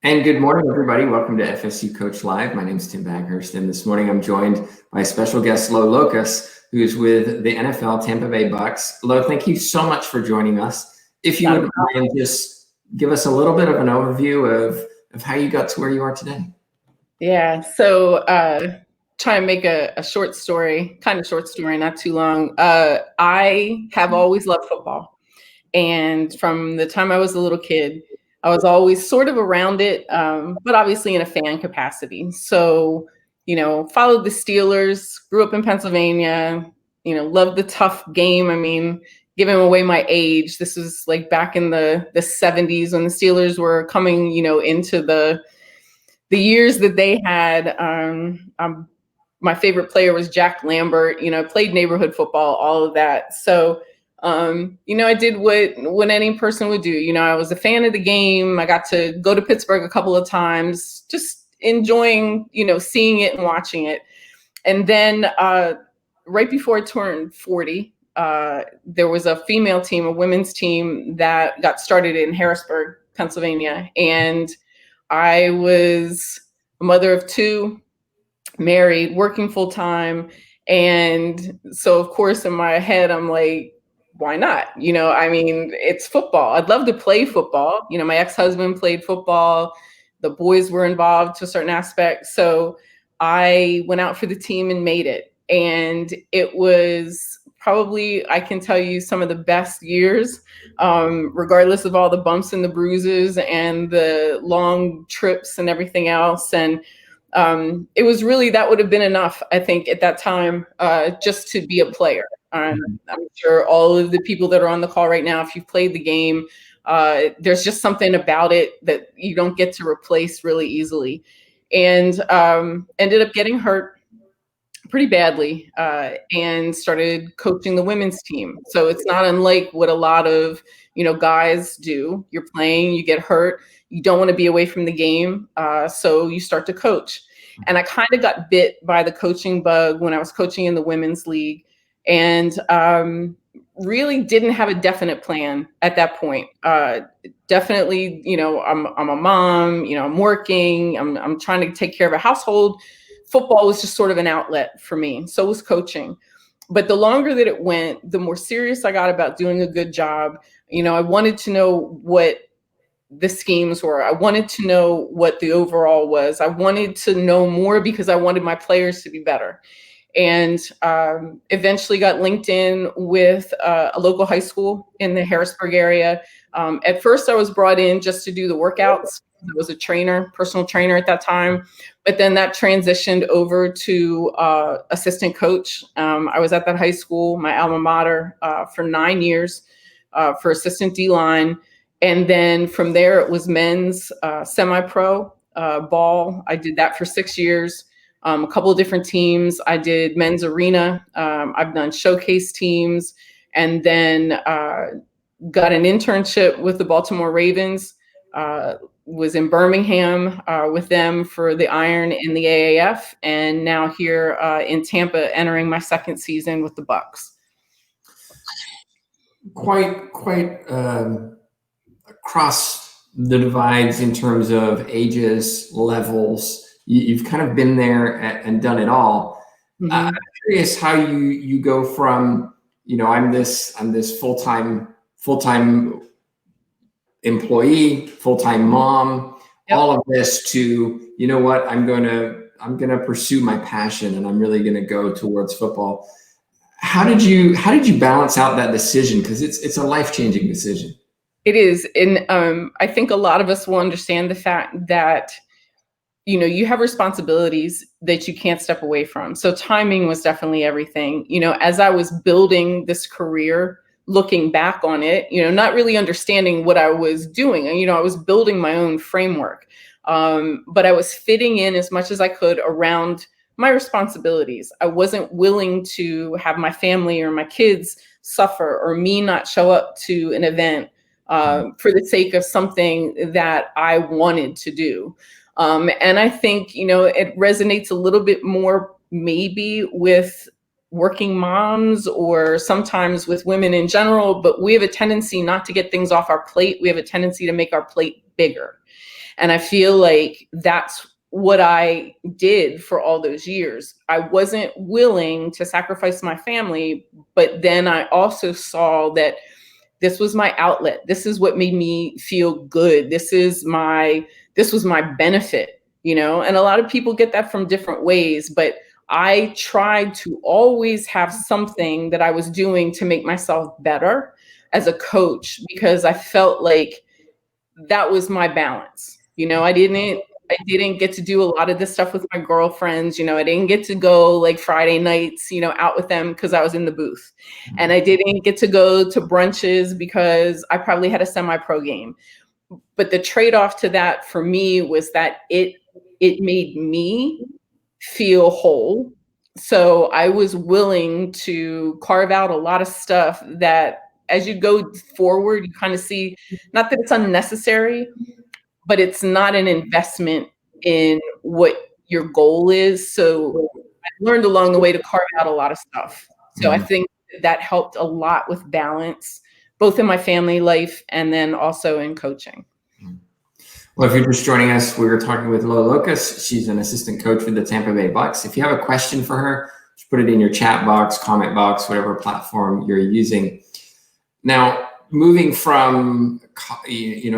And good morning, everybody. Welcome to FSU Coach Live. My name is Tim Baghurst, and this morning I'm joined by special guest Locust, who's with the NFL Tampa Bay Bucks. Lo, thank you so much for joining us. If you would mind, just give us a little bit of an overview of how you got to where you are today. Yeah, so try and make a short story, kind of short story, not too long. I have always loved football. And from the time I was a little kid, I was always sort of around it, but obviously in a fan capacity. So, followed the Steelers, grew up in Pennsylvania, loved the tough game. I mean, giving away my age, this was like back in the 70s when the Steelers were coming, into the years that they had. My favorite player was Jack Lambert, played neighborhood football, all of that. So, I did what any person would do. I was a fan of the game. I got to go to Pittsburgh a couple of times, just enjoying, seeing it and watching it. And then right before I turned 40, there was a female team, a women's team that got started in Harrisburg, Pennsylvania. And I was a mother of two, married, working full time. And so, of course, in my head, I'm like, why not? It's football. I'd love to play football. My ex-husband played football. The boys were involved to a certain aspect. So I went out for the team and made it. And it was probably, I can tell you, some of the best years, regardless of all the bumps and the bruises and the long trips and everything else. And it was really, that would have been enough, I think, at that time, just to be a player. I'm sure all of the people that are on the call right now, if you've played the game, there's just something about it that you don't get to replace really easily. And ended up getting hurt pretty badly and started coaching the women's team. So it's not unlike what a lot of, guys do. You're playing, you get hurt, you don't want to be away from the game. So you start to coach. And I kind of got bit by the coaching bug when I was coaching in the women's league, and really didn't have a definite plan at that point. Definitely, I'm a mom, I'm working, I'm trying to take care of a household. Football was just sort of an outlet for me. So was coaching. But the longer that it went, the more serious I got about doing a good job. I wanted to know what the schemes were. I wanted to know what the overall was. I wanted to know more because I wanted my players to be better. And eventually got linked in with a local high school in the Harrisburg area. At first, I was brought in just to do the workouts. I was a trainer, personal trainer at that time. But then that transitioned over to assistant coach. I was at that high school, my alma mater, for 9 years for assistant Dline. And then from there, it was men's semipro ball. I did that for 6 years. A couple of different teams. I did men's arena. I've done showcase teams, and then got an internship with the Baltimore Ravens. Was in Birmingham with them for the Iron in the AAF, and now here in Tampa, entering my second season with the Bucks. Quite across the divides in terms of ages, levels. You've kind of been there and done it all. Mm-hmm. I'm curious how you go from, I'm this full-time employee, full-time mom, yep, all of this to, what, I'm gonna pursue my passion and I'm really gonna go towards football. How did you balance out that decision? Because it's a life-changing decision. It is. And I think a lot of us will understand the fact that you have responsibilities that you can't step away from. So timing was definitely everything. As I was building this career, looking back on it, not really understanding what I was doing. I was building my own framework, but I was fitting in as much as I could around my responsibilities. I wasn't willing to have my family or my kids suffer or me not show up to an event for the sake of something that I wanted to do. And I think, it resonates a little bit more maybe with working moms or sometimes with women in general, but we have a tendency not to get things off our plate. We have a tendency to make our plate bigger. And I feel like that's what I did for all those years. I wasn't willing to sacrifice my family, but then I also saw that this was my outlet. This is what made me feel good. This was my benefit, and a lot of people get that from different ways, but I tried to always have something that I was doing to make myself better as a coach, because I felt like that was my balance. I didn't get to do a lot of this stuff with my girlfriends. I didn't get to go like Friday nights, out with them because I was in the booth. And I didn't get to go to brunches because I probably had a semi-pro game. But the trade-off to that for me was that it made me feel whole. So I was willing to carve out a lot of stuff that as you go forward, you kind of see, not that it's unnecessary, but it's not an investment in what your goal is. So I learned along the way to carve out a lot of stuff. So I think that helped a lot with balance, both in my family life and then also in coaching. Well, if you're just joining us, we were talking with Locust. She's an assistant coach with the Tampa Bay Bucks. If you have a question for her, just put it in your chat box, comment box, whatever platform you're using. Now, moving from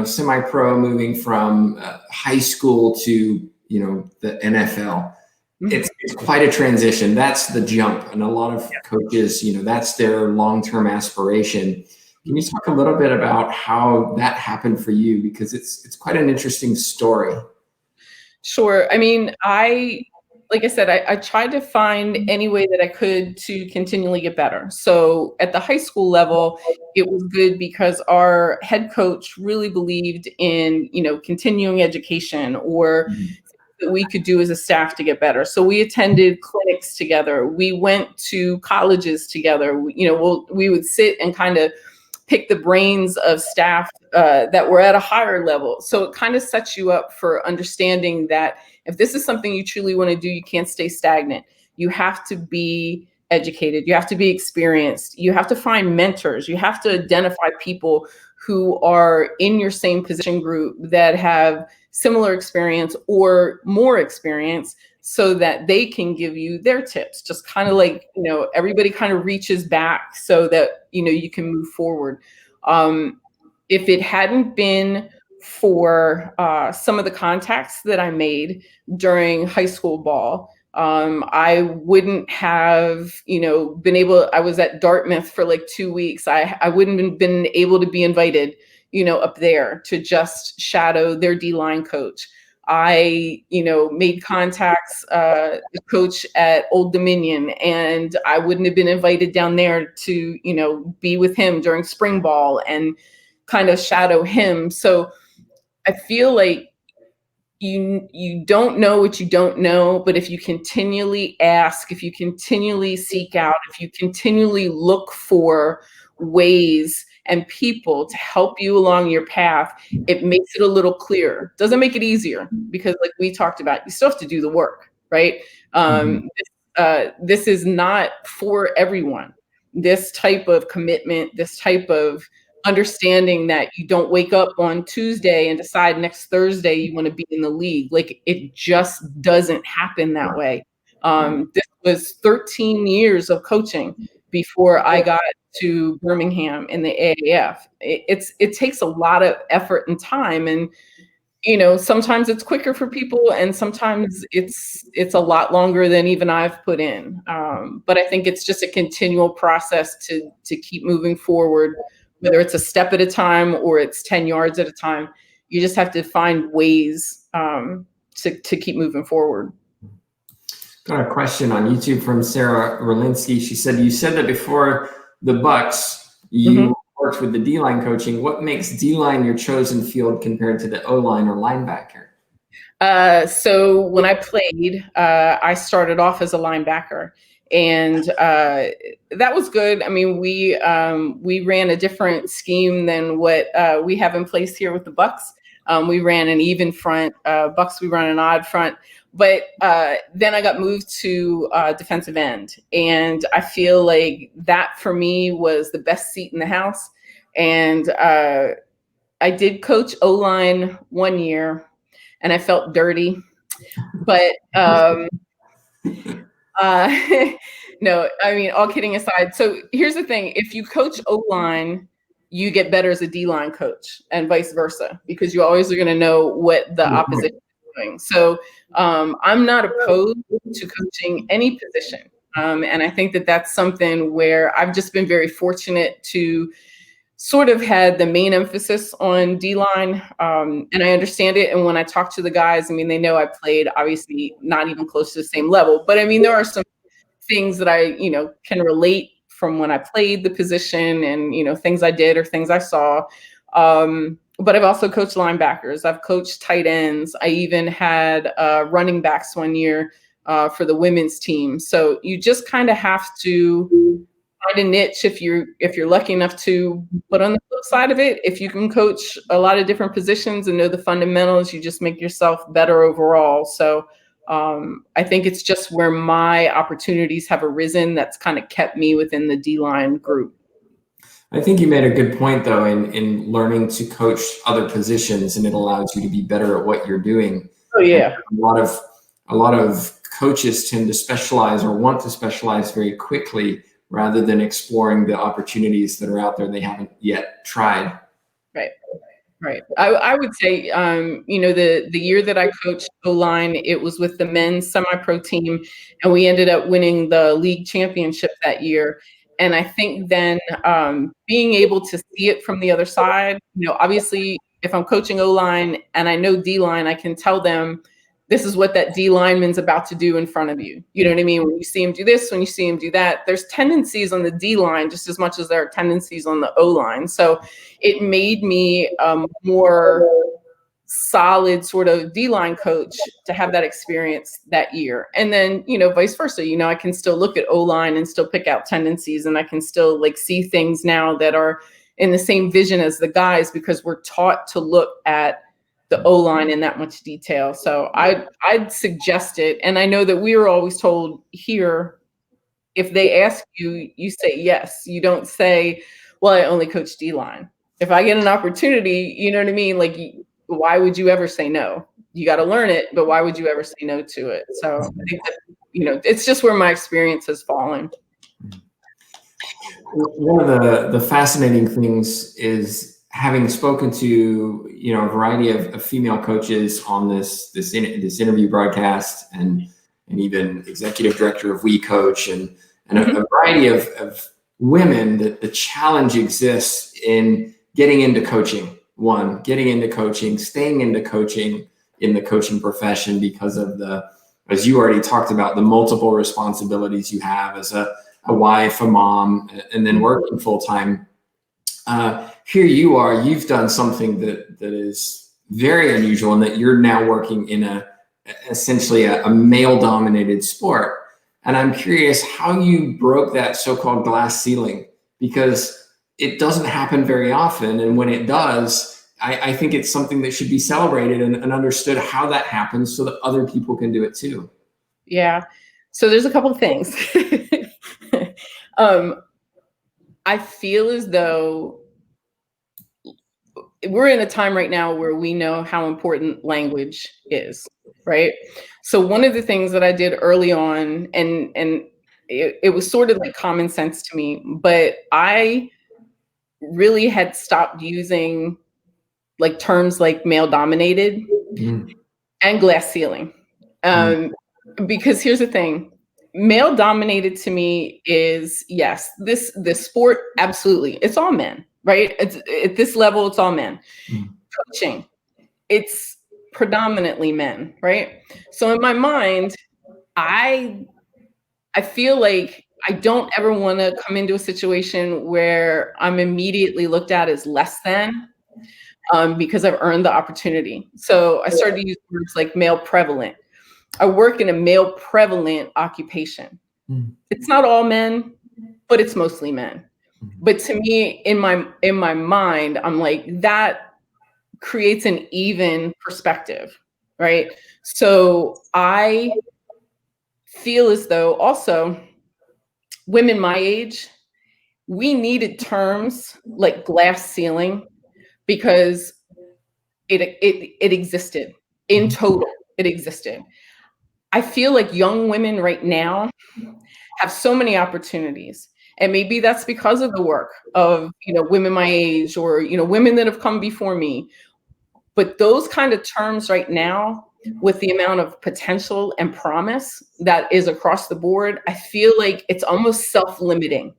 semi-pro, moving from high school to the NFL, it's quite a transition. That's the jump, and a lot of coaches, that's their long-term aspiration. Can you talk a little bit about how that happened for you? Because it's quite an interesting story. Sure. I mean, like I said, I tried to find any way that I could to continually get better. So at the high school level, it was good because our head coach really believed in, continuing education or that we could do as a staff to get better. So we attended clinics together. We went to colleges together. We would sit and kind of pick the brains of staff that were at a higher level. So it kind of sets you up for understanding that if this is something you truly want to do, you can't stay stagnant. You have to be educated. You have to be experienced. You have to find mentors. You have to identify people who are in your same position group that have similar experience or more experience so that they can give you their tips. Just kind of like, everybody kind of reaches back so that, you can move forward. If it hadn't been for some of the contacts that I made during high school ball, I wouldn't have, been able, I was at Dartmouth for like 2 weeks. I wouldn't have been able to be invited, up there to just shadow their Dline coach. I, made contacts, the coach at Old Dominion, and I wouldn't have been invited down there to, be with him during spring ball and kind of shadow him. So I feel like you don't know what you don't know, but if you continually ask, if you continually seek out, if you continually look for ways and people to help you along your path, it makes it a little clearer. Doesn't make it easier because, like we talked about, you still have to do the work, right? This is not for everyone. This type of commitment, this type of understanding that you don't wake up on Tuesday and decide next Thursday you want to be in the league. Like, it just doesn't happen that way. This was 13 years of coaching before I got to Birmingham in the AAF. It takes a lot of effort and time, and sometimes it's quicker for people, and sometimes it's a lot longer than even I've put in. But I think it's just a continual process to keep moving forward, whether it's a step at a time or it's 10 yards at a time. You just have to find ways to keep moving forward. Got a question on YouTube from Sarah Rolinski. She said, you said that before the Bucs, you worked with the D-line coaching. What makes D-line your chosen field compared to the O-line or linebacker? So when I played, I started off as a linebacker, and that was good. I mean, we ran a different scheme than what we have in place here with the Bucs. We ran an even front. Bucs, we run an odd front. But then I got moved to defensive end, and I feel like that for me was the best seat in the house. And I did coach O-line 1 year, and I felt dirty. But no, I mean, all kidding aside. So here's the thing: if you coach O-line, you get better as a D-line coach, and vice versa, because you always are going to know what the opposition is doing. So I'm not opposed to coaching any position. And I think that that's something where I've just been very fortunate to sort of had the main emphasis on D-line, and I understand it. And when I talk to the guys, I mean, they know I played, obviously not even close to the same level, but I mean, there are some things that I, can relate from when I played the position, and, things I did or things I saw. But I've also coached linebackers. I've coached tight ends. I even had running backs 1 year for the women's team. So you just kind of have to find a niche if you're lucky enough to. But on the flip side of it, if you can coach a lot of different positions and know the fundamentals, you just make yourself better overall. So I think it's just where my opportunities have arisen that's kind of kept me within the D-line group. I think you made a good point, though, in learning to coach other positions, and it allows you to be better at what you're doing. Oh yeah, and a lot of coaches tend to specialize or want to specialize very quickly, rather than exploring the opportunities that are out there they haven't yet tried. Right. I would say, the year that I coached O-line, it was with the men's semi-pro team, and we ended up winning the league championship that year. And I think then being able to see it from the other side, obviously, if I'm coaching O-line and I know D-line, I can tell them, this is what that D lineman's about to do in front of you. You know what I mean? When you see him do this, when you see him do that, there's tendencies on the D line just as much as there are tendencies on the O line. So it made me more solid sort of D line coach to have that experience that year. And then, vice versa, I can still look at O line and still pick out tendencies, and I can still see things now that are in the same vision as the guys, because we're taught to look at the O-line in that much detail. So I'd suggest it. And I know that we were always told here, if they ask you, you say yes. You don't say, well, I only coach D-line. If I get an opportunity, you know what I mean? Why would you ever say no? You got to learn it, but why would you ever say no to it? So I think that, it's just where my experience has fallen. One of the fascinating things is, having spoken to a variety of female coaches on this interview broadcast, and even executive director of We Coach, and a variety of women, that the challenge exists in getting into coaching. Getting into coaching, staying into coaching in the coaching profession, because of as you already talked about, the multiple responsibilities you have as a wife, a mom, and then working full time. Here you are, you've done something that is very unusual, and that you're now working in essentially a male-dominated sport. And I'm curious how you broke that so-called glass ceiling, because it doesn't happen very often. And when it does, I think it's something that should be celebrated and understood how that happens, so that other people can do it too. Yeah. So there's a couple of things. I feel as though we're in a time right now where we know how important language is, right? So one of the things that I did early on, and it was sort of like common sense to me, but I really had stopped using terms like male dominated and glass ceiling. Because here's the thing, male dominated to me is, yes, this sport, absolutely, it's all men. Right? It's at this level, it's all men. Coaching, it's predominantly men, right? So in my mind, I feel like I don't ever want to come into a situation where I'm immediately looked at as less than, because I've earned the opportunity. So I started to use words like male prevalent. I work in a male prevalent occupation. It's not all men, but it's mostly men. But to me, in my mind, I'm like, that creates an even perspective, right? So I feel as though also women my age, we needed terms like glass ceiling because it existed in total. It existed. I feel like young women right now have so many opportunities. And maybe that's because of the work of, women my age or, women that have come before me. But those kind of terms right now, with the amount of potential and promise that is across the board, I feel like it's almost self-limiting,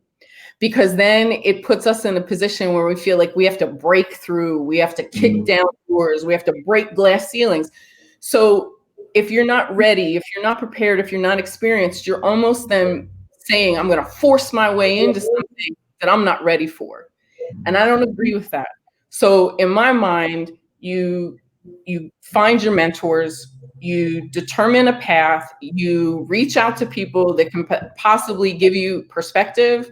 because then it puts us in a position where we feel like we have to break through, we have to kick down doors, we have to break glass ceilings. So if you're not ready, if you're not prepared, if you're not experienced, you're almost then saying, I'm going to force my way into something that I'm not ready for. And I don't agree with that. So in my mind, you find your mentors, you determine a path, you reach out to people that can possibly give you perspective,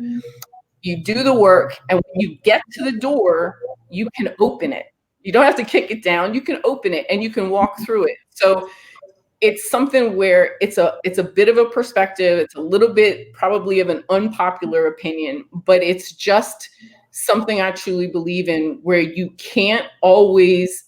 you do the work, and when you get to the door, you can open it. You don't have to kick it down, you can open it and you can walk through it. So it's something where it's a bit of a perspective, it's a little bit probably of an unpopular opinion, but it's just something I truly believe in, where you can't always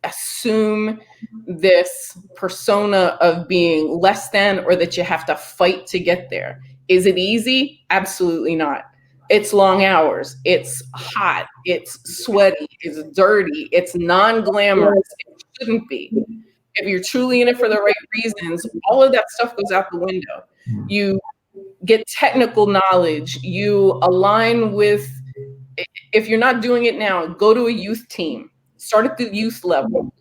assume this persona of being less than, or that you have to fight to get there. Is it easy? Absolutely not. It's long hours, it's hot, it's sweaty, it's dirty, it's non-glamorous. It shouldn't be. If you're truly in it for the right reasons, all of that stuff goes out the window. You get technical knowledge, you align with, if you're not doing it now, go to a youth team, start at the youth level,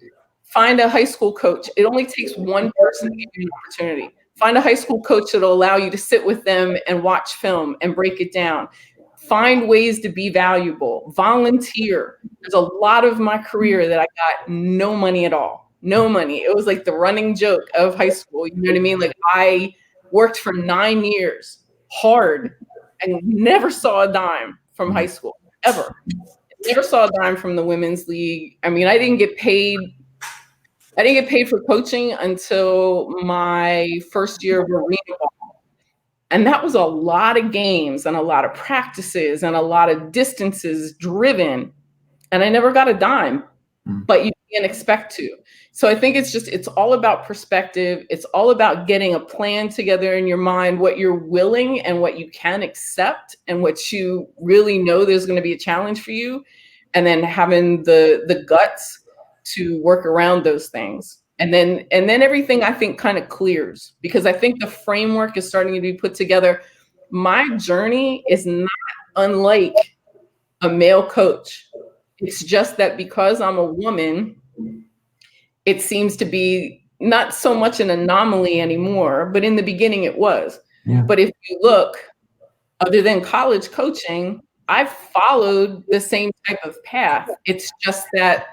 find a high school coach. It only takes one person to give you an opportunity. Find a high school coach that'll allow you to sit with them and watch film and break it down. Find ways to be valuable, volunteer. There's a lot of my career that I got no money at all. No money. It was like the running joke of high school. You know what I mean? Like, I worked for 9 years hard and never saw a dime from high school, ever. Never saw a dime from the women's league. I mean, I didn't get paid for coaching until my first year of arena ball. And that was a lot of games and a lot of practices and a lot of distances driven. And I never got a dime, but you can't expect to. So I think it's all about perspective. It's all about getting a plan together in your mind, what you're willing and what you can accept and what you really know there's going to be a challenge for you. And then having the guts to work around those things. And then everything, I think, kind of clears, because I think the framework is starting to be put together. My journey is not unlike a male coach. It's just that because I'm a woman, it seems to be not so much an anomaly anymore, but in the beginning it was. Yeah. But if you look, other than college coaching, I've followed the same type of path. It's just that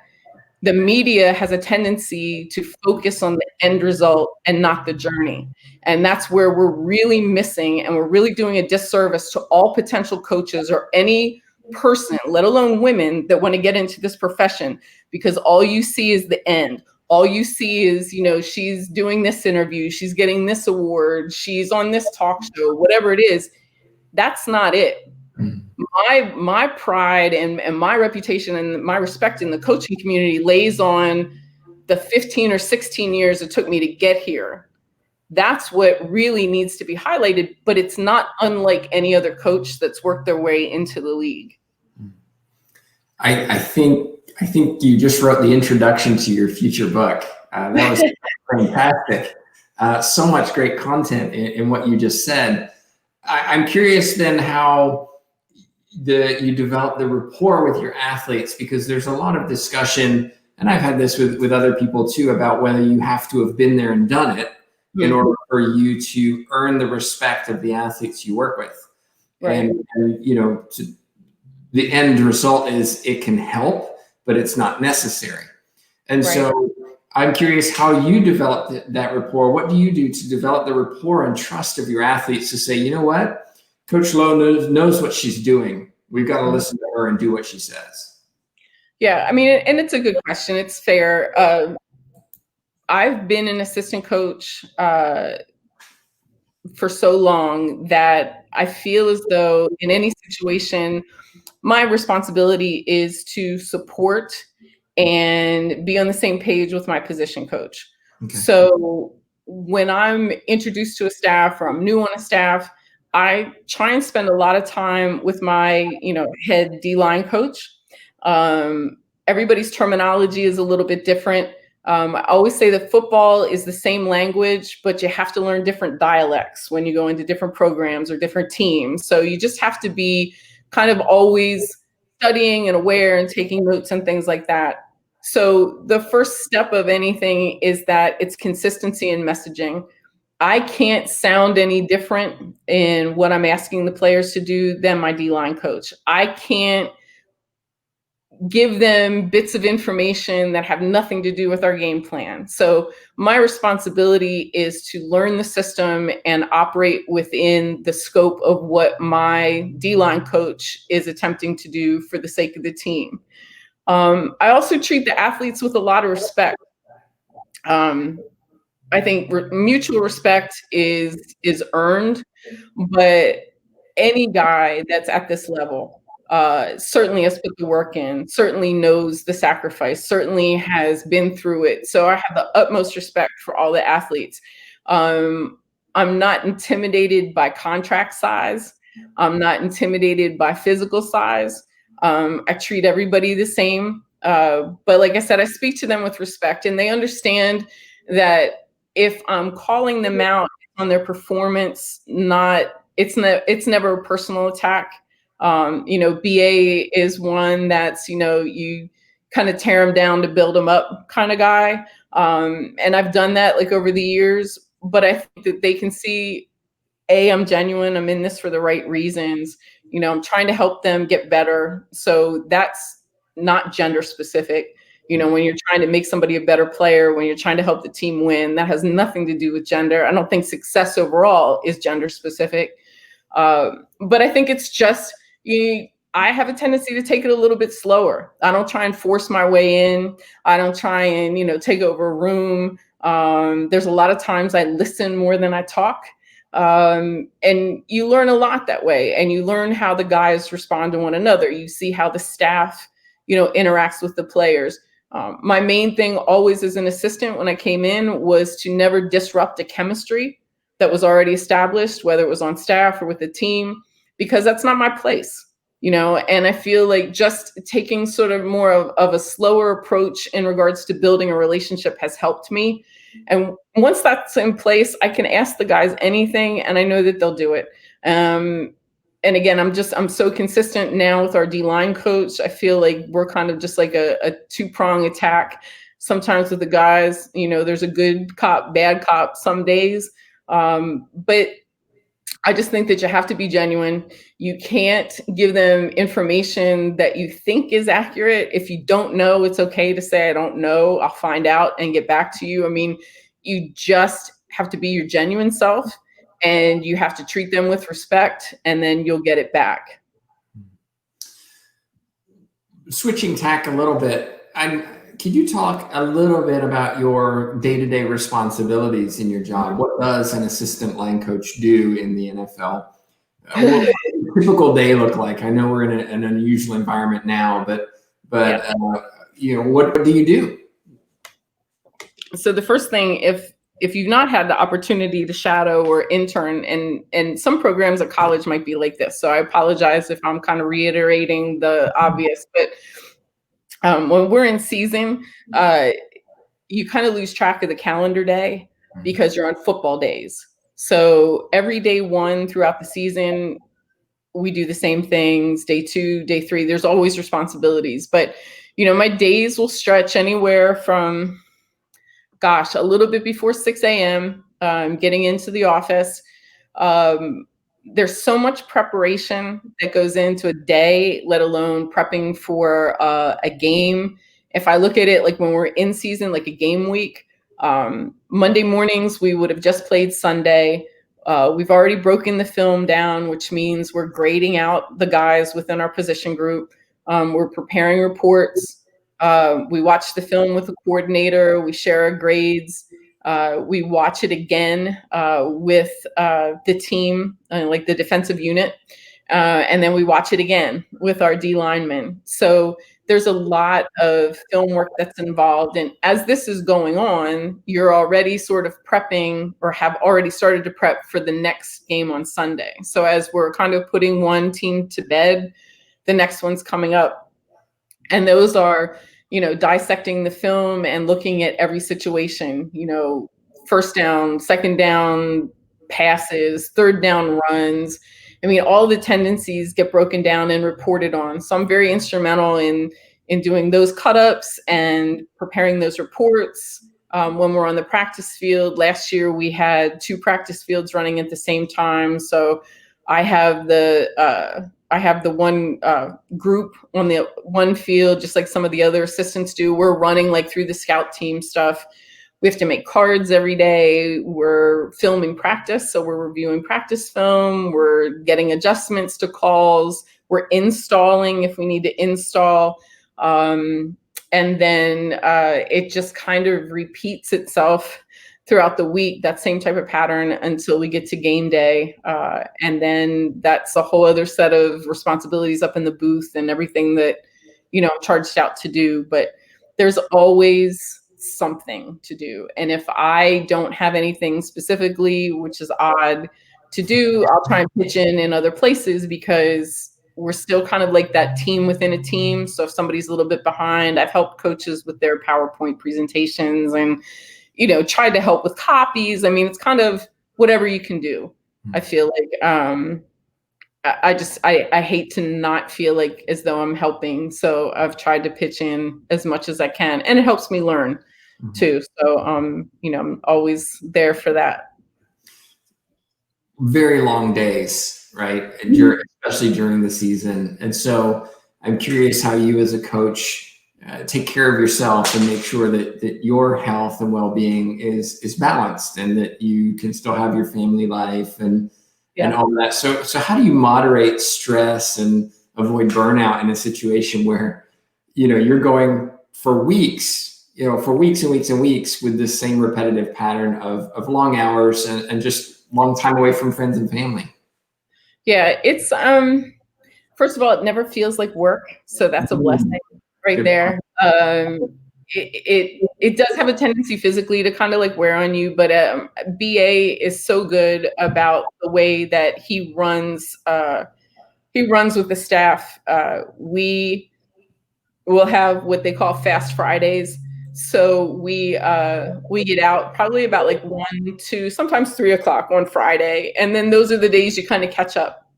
the media has a tendency to focus on the end result and not the journey. And that's where we're really missing, and we're really doing a disservice to all potential coaches or any person, let alone women, that want to get into this profession, because all you see is the end. All you see is, she's doing this interview, she's getting this award, she's on this talk show, whatever it is. That's not it. My pride and my reputation and my respect in the coaching community lays on the 15 or 16 years it took me to get here. That's what really needs to be highlighted, but it's not unlike any other coach that's worked their way into the league. I think you just wrote the introduction to your future book. That was fantastic. So much great content in what you just said. I'm curious then how you develop the rapport with your athletes, because there's a lot of discussion and I've had this with other people too, about whether you have to have been there and done it in order for you to earn the respect of the athletes you work with. Right. And the end result is it can help, but it's not necessary. And so I'm curious how you develop that rapport. What do you do to develop the rapport and trust of your athletes to say, you know what, Coach Lowe knows what she's doing. We've got to listen to her and do what she says. Yeah, I mean, and it's a good question. It's fair. I've been an assistant coach for so long that I feel as though in any situation, my responsibility is to support and be on the same page with my position coach. Okay. So when I'm introduced to a staff or I'm new on a staff, I try and spend a lot of time with my, head D-line coach. Everybody's terminology is a little bit different. I always say that football is the same language, but you have to learn different dialects when you go into different programs or different teams. So you just have to be kind of always studying and aware and taking notes and things like that. So the first step of anything is that it's consistency in messaging. I can't sound any different in what I'm asking the players to do than my D-line coach. I can't give them bits of information that have nothing to do with our game plan. So my responsibility is to learn the system and operate within the scope of what my D-line coach is attempting to do for the sake of the team. I also treat the athletes with a lot of respect. I think mutual respect is earned, but any guy that's at this level certainly has put the work in, certainly knows the sacrifice, certainly has been through it. So I have the utmost respect for all the athletes. I'm not intimidated by contract size. I'm not intimidated by physical size. I treat everybody the same. But like I said, I speak to them with respect, and they understand that if I'm calling them out on their performance, it's never a personal attack. BA is one that's, you kind of tear them down to build them up kind of guy. And I've done that like over the years, but I think that they can see, I'm genuine. I'm in this for the right reasons. I'm trying to help them get better. So that's not gender specific. When you're trying to make somebody a better player, when you're trying to help the team win, that has nothing to do with gender. I don't think success overall is gender specific. But I think it's just, I have a tendency to take it a little bit slower. I don't try and force my way in. I don't try and, take over a room. There's a lot of times I listen more than I talk. And you learn a lot that way, and you learn how the guys respond to one another. You see how the staff, interacts with the players. My main thing always as an assistant when I came in was to never disrupt a chemistry that was already established, whether it was on staff or with the team, because that's not my place, and I feel like just taking sort of more of a slower approach in regards to building a relationship has helped me. And once that's in place, I can ask the guys anything, and I know that they'll do it. And again, I'm so consistent now with our D-line coach. I feel like we're kind of just like a two-prong attack. Sometimes with the guys, there's a good cop, bad cop some days. But I just think that you have to be genuine. You can't give them information that you think is accurate. If you don't know, it's okay to say, I don't know, I'll find out and get back to you. I mean, you just have to be your genuine self, and you have to treat them with respect, and then you'll get it back. Switching tack a little bit, could you talk a little bit about your day-to-day responsibilities in your job? What does an assistant line coach do in the NFL? What does a typical day look like? I know we're in an unusual environment now, but yeah. What do you do? So the first thing, if you've not had the opportunity to shadow or intern, and some programs at college might be like this, so I apologize if I'm kind of reiterating the obvious, but when we're in season, you kind of lose track of the calendar day because you're on football days. So every day one throughout the season, we do the same things. Day 2, day 3, there's always responsibilities, but My days will stretch anywhere from, a little bit before 6 a.m., getting into the office. Um, there's so much preparation that goes into a day, let alone prepping for a game. If I look at it like when we're in season, like a game week, Monday mornings, we would have just played Sunday. We've already broken the film down, which means we're grading out the guys within our position group. We're preparing reports. We watch the film with the coordinator. We share our grades. We watch it again with the team, like the defensive unit. And then we watch it again with our D linemen. So there's a lot of film work that's involved. And as this is going on, you're already sort of prepping or have already started to prep for the next game on Sunday. So as we're kind of putting one team to bed, the next one's coming up. And those are, dissecting the film and looking at every situation, first down, second down passes, third down runs. I mean, all the tendencies get broken down and reported on. So I'm very instrumental in doing those cut-ups and preparing those reports. When we're on the practice field, last year we had 2 practice fields running at the same time. So I have the one group on the one field, just like some of the other assistants do. We're running like through the scout team stuff. We have to make cards every day. We're filming practice. So we're reviewing practice film. We're getting adjustments to calls. We're installing if we need to install. And then it just kind of repeats itself throughout the week, that same type of pattern until we get to game day. And then that's a whole other set of responsibilities up in the booth and everything that, I'm charged out to do. But there's always something to do. And if I don't have anything specifically, which is odd to do, I'll try and pitch in other places because we're still kind of like that team within a team. So if somebody's a little bit behind, I've helped coaches with their PowerPoint presentations and tried to help with copies. I mean, it's kind of whatever you can do. I feel like I hate to not feel like as though I'm helping. So I've tried to pitch in as much as I can, and it helps me learn too. So I'm always there for that. Very long days, right? Especially during the season. And so I'm curious how you as a coach take care of yourself and make sure that your health and well-being is balanced and that you can still have your family life and all that. So how do you moderate stress and avoid burnout in a situation where, you're going for weeks and weeks and weeks with this same repetitive pattern of long hours and just long time away from friends and family? Yeah, it's first of all, it never feels like work. So that's a blessing right there. It does have a tendency physically to kind of like wear on you, but BA is so good about the way that he runs with the staff. We will have what they call Fast Fridays. So we get out probably about like 1, 2, sometimes 3 o'clock on Friday. And then those are the days you kind of catch up,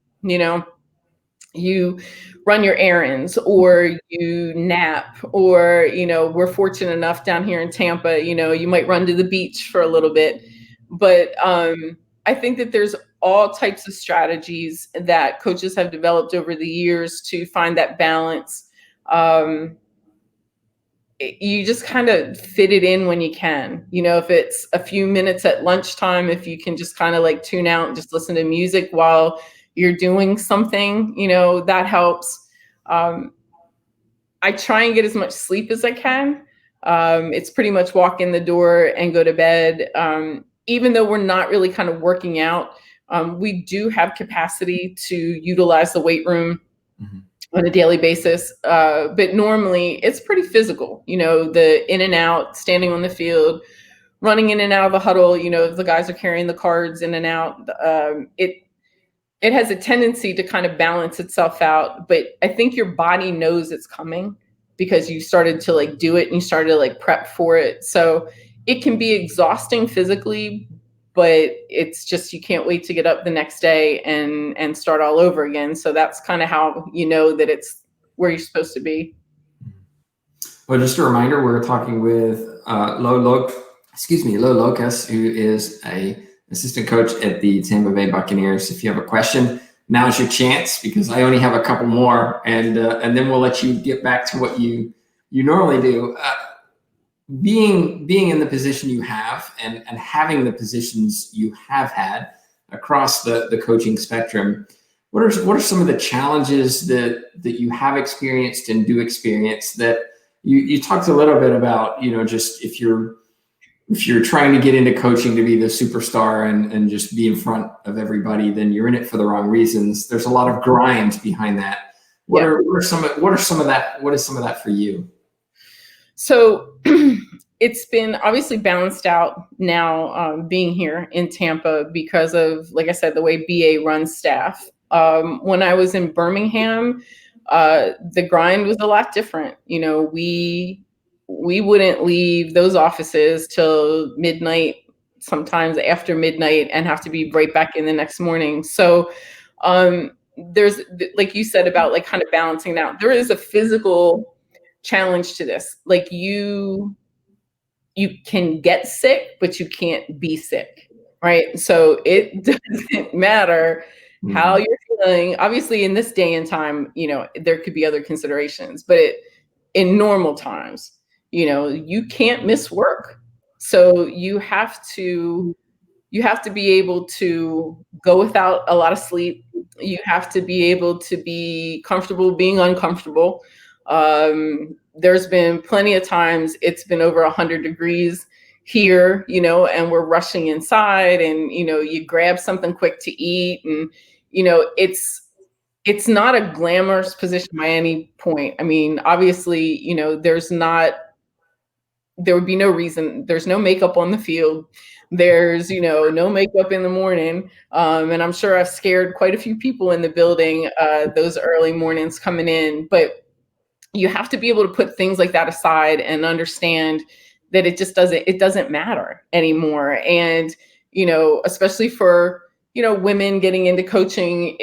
you run your errands or you nap or, we're fortunate enough down here in Tampa, you might run to the beach for a little bit. But I think that there's all types of strategies that coaches have developed over the years to find that balance. You just kind of fit it in when you can, if it's a few minutes at lunchtime, if you can just kind of like tune out and just listen to music while you're doing something, that helps. I try and get as much sleep as I can. It's pretty much walk in the door and go to bed. Even though we're not really kind of working out, we do have capacity to utilize the weight room on a daily basis. But normally it's pretty physical, the in and out, standing on the field, running in and out of the huddle, the guys are carrying the cards in and out. It has a tendency to kind of balance itself out, but I think your body knows it's coming because you started to like do it and you started to like prep for it. So it can be exhausting physically, but it's just, you can't wait to get up the next day and start all over again. So that's kind of how that it's where you're supposed to be. Well, just a reminder, we're talking with Lo Locust, who is a assistant coach at the Tampa Bay Buccaneers. If you have a question, now's your chance, because I only have a couple more, and then we'll let you get back to what you normally do. Being in the position you have, and having the positions you have had across the coaching spectrum, what are some of the challenges that you have experienced and do experience that you talked a little bit about, just if you're trying to get into coaching to be the superstar and just be in front of everybody, then you're in it for the wrong reasons. There's a lot of grind behind that. What is some of that for you? So it's been obviously balanced out now, being here in Tampa, because of, like I said, the way BA runs staff. When I was in Birmingham, the grind was a lot different. We wouldn't leave those offices till midnight, sometimes after midnight, and have to be right back in the next morning. So there's, like you said, about like kind of balancing out. There is a physical challenge to this. Like you can get sick, but you can't be sick, right? So it doesn't matter how you're feeling. Obviously, in this day and time, there could be other considerations, but in normal times, you can't miss work. So you have to be able to go without a lot of sleep. You have to be able to be comfortable being uncomfortable. There's been plenty of times it's been over 100 degrees here, and we're rushing inside, and, you grab something quick to eat, and, it's not a glamorous position by any point. I mean, obviously, there would be no reason. There's no makeup on the field. There's, no makeup in the morning. And I'm sure I've scared quite a few people in the building, those early mornings coming in, but you have to be able to put things like that aside and understand that it doesn't matter anymore. And, especially for, women getting into coaching,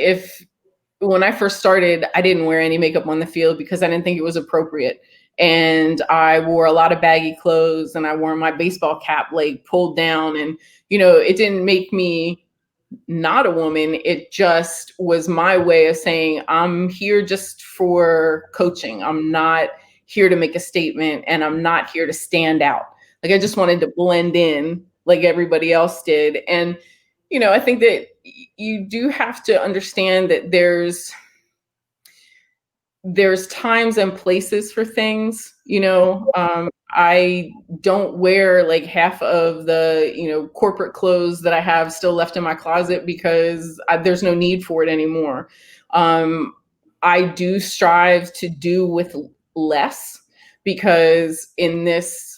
when I first started, I didn't wear any makeup on the field because I didn't think it was appropriate. And I wore a lot of baggy clothes, and I wore my baseball cap like pulled down, and, it didn't make me not a woman. It just was my way of saying, I'm here just for coaching. I'm not here to make a statement, and I'm not here to stand out. Like, I just wanted to blend in like everybody else did. And, I think that you do have to understand that there's times and places for things. I don't wear like half of the, corporate clothes that I have still left in my closet because there's no need for it anymore. I do strive to do with less, because in this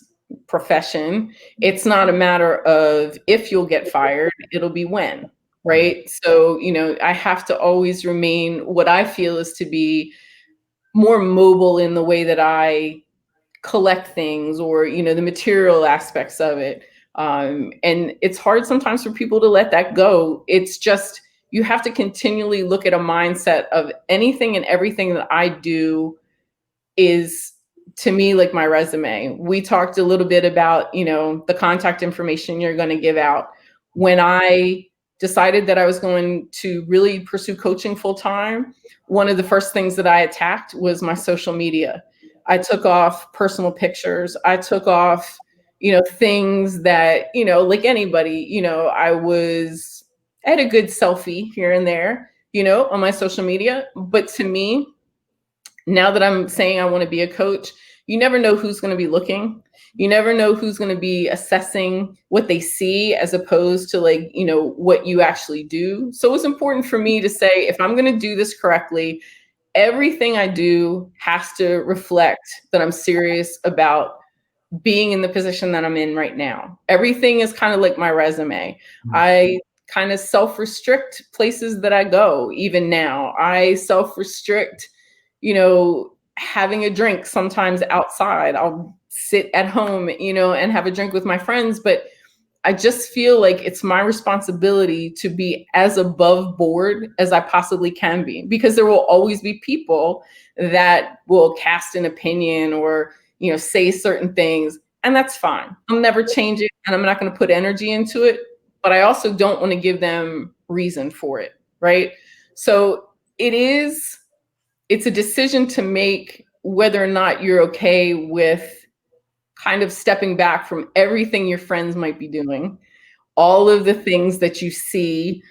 profession, it's not a matter of if you'll get fired, it'll be when, right? So, I have to always remain what I feel is to be more mobile in the way that I collect things, or, the material aspects of it. And it's hard sometimes for people to let that go. It's just, you have to continually look at a mindset of anything and everything that I do is, to me, like my resume. We talked a little bit about, the contact information you're going to give out. When I decided that I was going to really pursue coaching full time, one of the first things that I attacked was my social media. I took off personal pictures. I took off, things that, like anybody, I had a good selfie here and there, on my social media. But to me, now that I'm saying I want to be a coach, you never know who's going to be looking. You never know who's going to be assessing what they see, as opposed to like, what you actually do. So it's important for me to say, if I'm going to do this correctly, everything I do has to reflect that I'm serious about being in the position that I'm in right now. Everything is kind of like my resume. I kind of self-restrict places that I go. Even now, I self-restrict, having a drink sometimes outside. I'll sit at home, and have a drink with my friends, but I just feel like it's my responsibility to be as above board as I possibly can be, because there will always be people that will cast an opinion, or, say certain things, and that's fine. I'll never change it, and I'm not going to put energy into it, but I also don't want to give them reason for it, right? So it's a decision to make whether or not you're okay with kind of stepping back from everything your friends might be doing, all of the things that you see,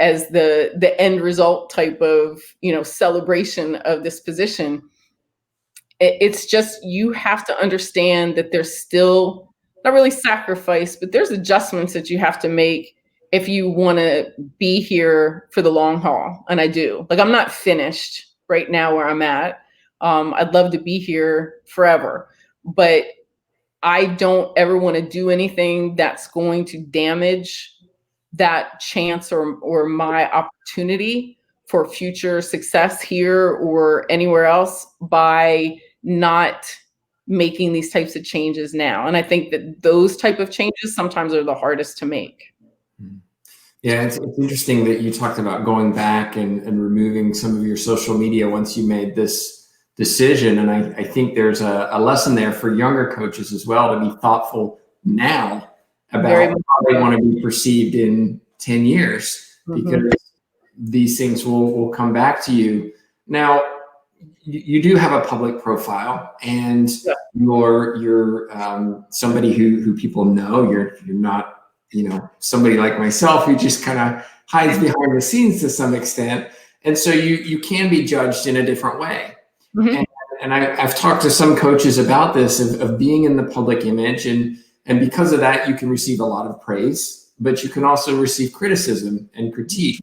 as the end result type of, celebration of this position. It's just, you have to understand that there's still not really sacrifice, but there's adjustments that you have to make if you want to be here for the long haul. And I do. Like, I'm not finished right now where I'm at. I'd love to be here forever, but I don't ever want to do anything that's going to damage that chance or my opportunity for future success here or anywhere else by not making these types of changes now. And I think that those type of changes sometimes are the hardest to make. Yeah, it's interesting that you talked about going back and removing some of your social media once you made this decision. And I think there's a lesson there for younger coaches as well, to be thoughtful now about how they want to be perceived in 10 years, because these things will come back to you. Now, you do have a public profile, and you're somebody who people know. You're not, somebody like myself who just kind of hides behind the scenes to some extent. And so you can be judged in a different way. And I've talked to some coaches about this, of being in the public image, and because of that, you can receive a lot of praise, but you can also receive criticism and critique.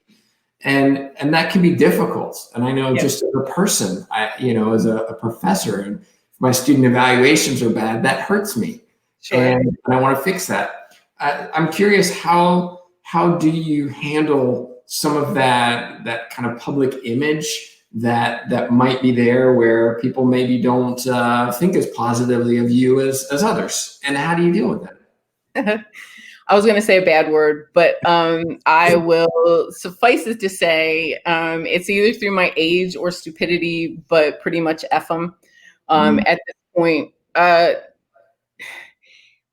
And that can be difficult. And I know just as a person, as a professor, and if my student evaluations are bad, that hurts me. Sure. And I want to fix that. I'm curious, how do you handle some of that kind of public image that might be there, where people maybe don't think as positively of you as others? And how do you deal with that? I was going to say a bad word, but I will suffice it to say it's either through my age or stupidity, but pretty much F them at this point.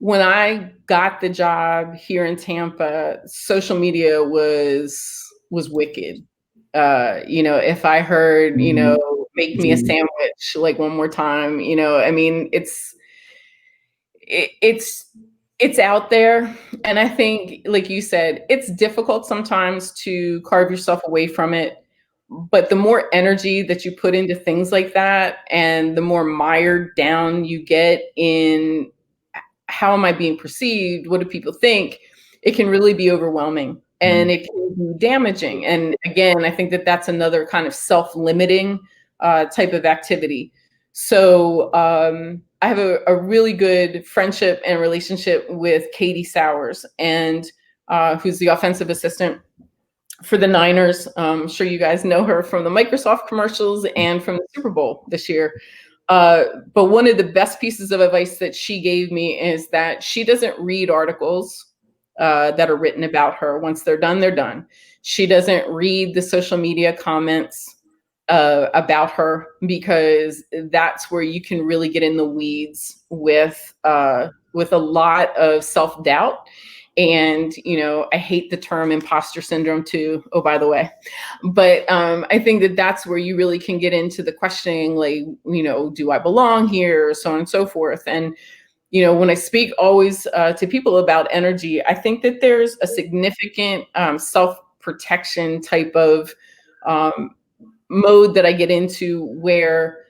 When I got the job here in Tampa, social media was wicked. If I heard, make me a sandwich like one more time, I mean, it's out there. And I think, like you said, it's difficult sometimes to carve yourself away from it. But the more energy that you put into things like that, and the more mired down you get in how am I being perceived, what do people think, it can really be overwhelming, and it can be damaging. And again, I think that that's another kind of self-limiting type of activity. So I have a really good friendship and relationship with Katie Sowers, and who's the offensive assistant for the Niners. I'm sure you guys know her from the Microsoft commercials and from the Super Bowl this year. But one of the best pieces of advice that she gave me is that she doesn't read articles that are written about her. Once they're done, they're done. She doesn't read the social media comments about her, because that's where you can really get in the weeds with a lot of self-doubt. And, I hate the term imposter syndrome too, oh, by the way. But I think that that's where you really can get into the questioning, like, do I belong here? So on and so forth. And, when I speak always to people about energy, I think that there's a significant self-protection type of mode that I get into, where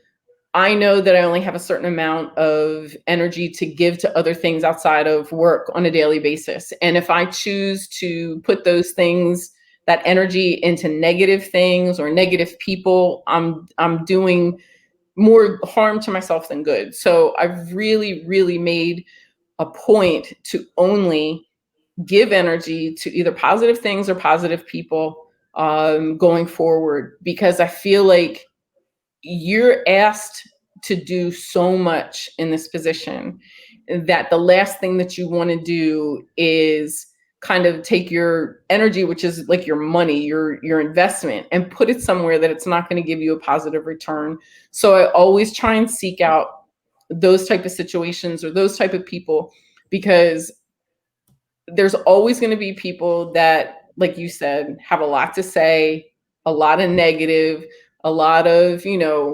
I know that I only have a certain amount of energy to give to other things outside of work on a daily basis. And if I choose to put those things, that energy, into negative things or negative people, I'm doing more harm to myself than good. So I've really, really made a point to only give energy to either positive things or positive people going forward, because I feel like you're asked to do so much in this position that the last thing that you want to do is kind of take your energy, which is like your money, your investment, and put it somewhere that it's not going to give you a positive return. So I always try and seek out those type of situations or those type of people, because there's always going to be people that, like you said, have a lot to say, a lot of negative, a lot of,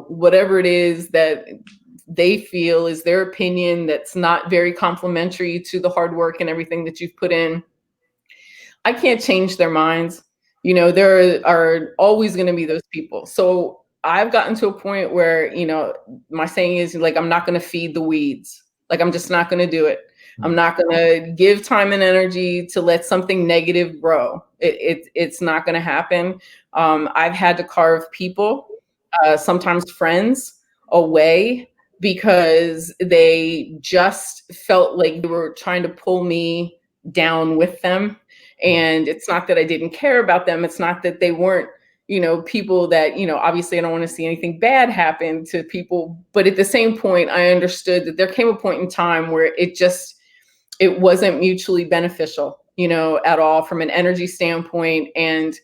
whatever it is that they feel is their opinion that's not very complimentary to the hard work and everything that you've put in. I can't change their minds. There are always going to be those people. So I've gotten to a point where, my saying is like, I'm not going to feed the weeds. Like, I'm just not going to do it. I'm not going to give time and energy to let something negative grow. It's not going to happen. I've had to carve people, sometimes friends, away because they just felt like they were trying to pull me down with them. And it's not that I didn't care about them. It's not that they weren't, people that, obviously I don't want to see anything bad happen to people. But at the same point, I understood that there came a point in time where it wasn't mutually beneficial, at all from an energy standpoint. And,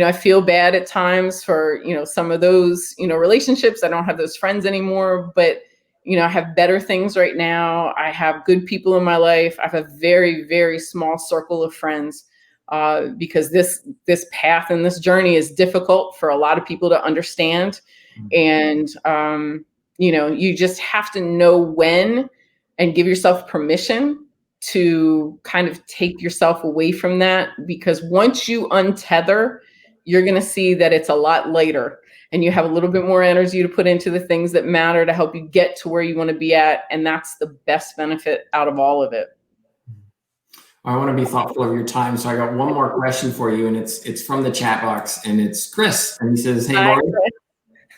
I feel bad at times for, some of those, relationships. I don't have those friends anymore, but, I have better things right now. I have good people in my life. I have a very, very small circle of friends, because this path and this journey is difficult for a lot of people to understand. And, you just have to know when and give yourself permission to kind of take yourself away from that, because once you untether, you're going to see that it's a lot lighter and you have a little bit more energy to put into the things that matter to help you get to where you want to be at. And that's the best benefit out of all of it. I want to be thoughtful of your time. So I got one more question for you, and it's from the chat box, and it's Chris. And he says, "Hey, Lori,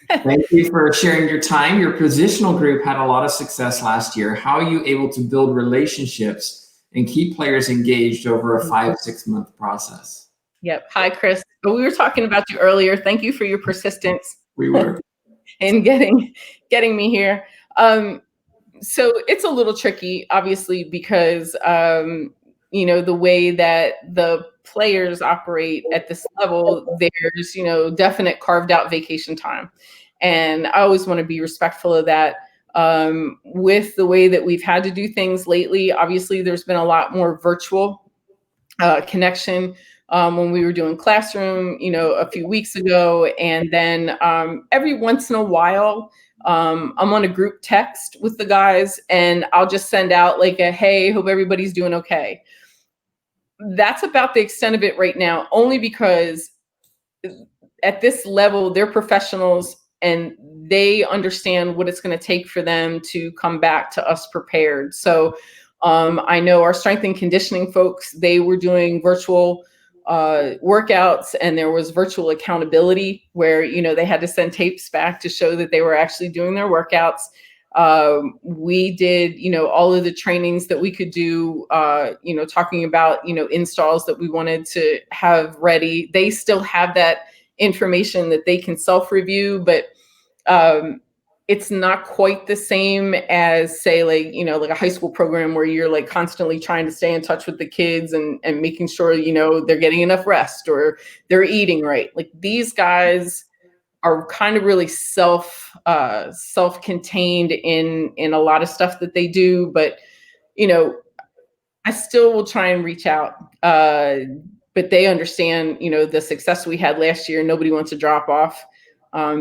thank you for sharing your time. Your positional group had a lot of success last year. How are you able to build relationships and keep players engaged over a 5-6 month process?" Yep. Hi, Chris. We were talking about you earlier. Thank you for your persistence. We were. in getting me here. So it's a little tricky, obviously, because, the way that the players operate at this level, there's, definite carved out vacation time. And I always want to be respectful of that. With the way that we've had to do things lately, obviously, there's been a lot more virtual connection when we were doing classroom, a few weeks ago. And then every once in a while, I'm on a group text with the guys, and I'll just send out like a, "Hey, hope everybody's doing okay." That's about the extent of it right now, only because at this level, they're professionals and they understand what it's going to take for them to come back to us prepared. So I know our strength and conditioning folks, they were doing virtual workouts, and there was virtual accountability where, they had to send tapes back to show that they were actually doing their workouts. We did, all of the trainings that we could do, talking about, installs that we wanted to have ready. They still have that information that they can self-review, but it's not quite the same as, say, like a high school program where you're like constantly trying to stay in touch with the kids and making sure, they're getting enough rest or they're eating right. Like, these guys are kind of really self-contained in a lot of stuff that they do. But, I still will try and reach out. But they understand, the success we had last year. Nobody wants to drop off.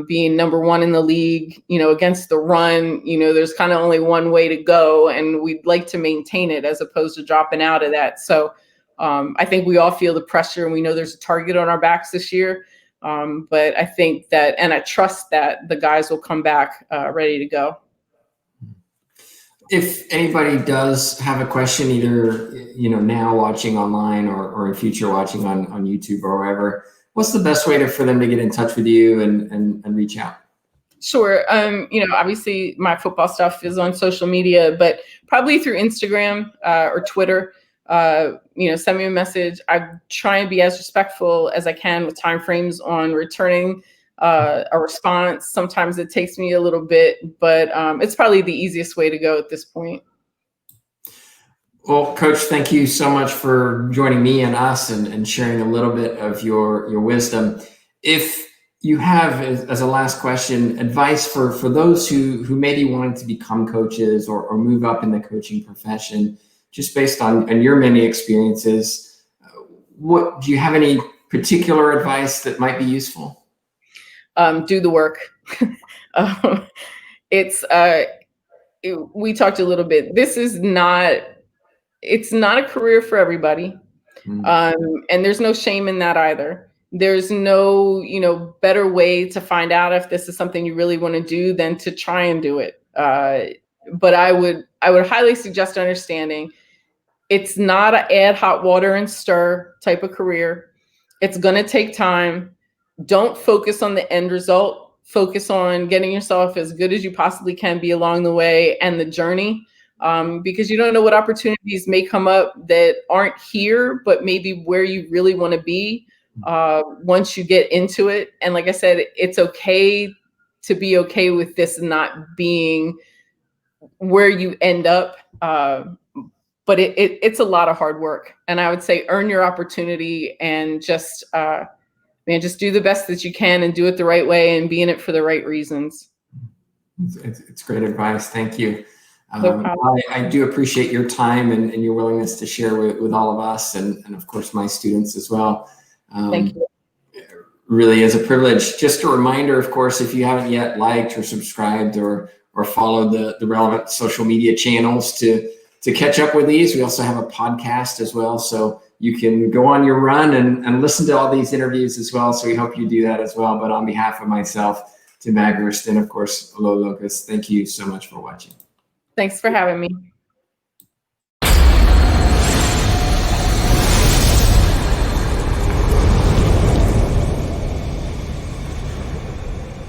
Being number one in the league, against the run, there's kind of only one way to go, and we'd like to maintain it as opposed to dropping out of that. So I think we all feel the pressure, and we know there's a target on our backs this year. But I think that, and I trust that the guys will come back ready to go. If anybody does have a question, either now watching online or in future watching on YouTube or wherever, what's the best way for them to get in touch with you and reach out? Sure. Obviously my football stuff is on social media, but probably through Instagram or Twitter. Send me a message. I try and be as respectful as I can with timeframes on returning a response. Sometimes it takes me a little bit, but it's probably the easiest way to go at this point. Well, Coach, thank you so much for joining me and us and sharing a little bit of your wisdom. If you have, as a last question, advice for those who maybe wanted to become coaches or move up in the coaching profession, just based on your many experiences, what do you have any particular advice that might be useful? Do the work. It's we talked a little bit. It's not a career for everybody. And there's no shame in that either. There's no, better way to find out if this is something you really want to do than to try and do it. But I would highly suggest understanding it's not an add hot water and stir type of career. It's going to take time. Don't focus on the end result. Focus on getting yourself as good as you possibly can be along the way and the journey. Because you don't know what opportunities may come up that aren't here, but maybe where you really want to be once you get into it. And like I said, it's okay to be okay with this not being where you end up. But it's a lot of hard work. And I would say earn your opportunity and just do the best that you can and do it the right way and be in it for the right reasons. It's great advice. Thank you. No I do appreciate your time and your willingness to share with all of us and of course my students as well. Thank you. Really is a privilege. Just a reminder, of course, if you haven't yet liked or subscribed or followed the relevant social media channels to catch up with these, we also have a podcast as well. So you can go on your run and listen to all these interviews as well. So we hope you do that as well. But on behalf of myself, Tim Baghurst, and of course, Locust, thank you so much for watching. Thanks for having me.